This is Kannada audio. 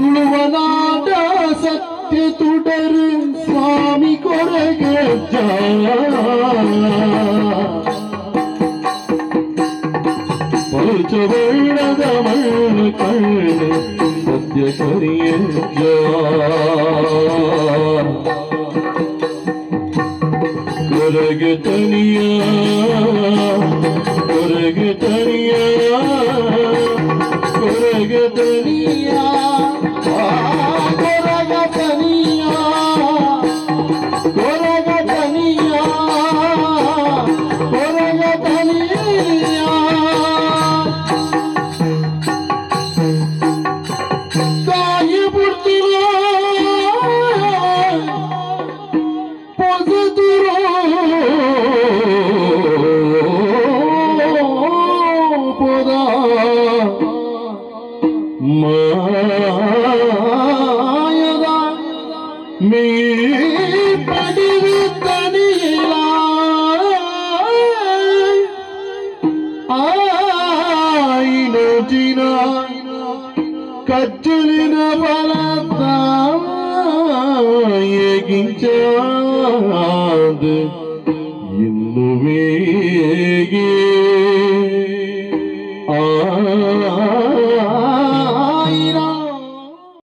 ತುಳುವನಾಡ ಸತ್ಯ ತುಡರು ಸ್ವಾಮಿ ಕೊರಗೆ ಪಂಚವರ್ಣದ ಮಣ್ಣು ಕಣ್ಣು ಸತ್ಯ ಕರಿಯ ಕೊರಗೆ ತನಿಯ ಕೊರಗೆ ತನಿಯ ಕೊರಗೆ ತನಿಯ ಮಾಯದ ಮೀ ಪಡಿವಿ ತನಿಯಿಲ್ಲ ಆಯಿನೋಟಿನ ಕಚ್ಚಲಿನ ಬಲದ ಏಗಿಂಚಾದ ಇನ್ನುವೇಗೆ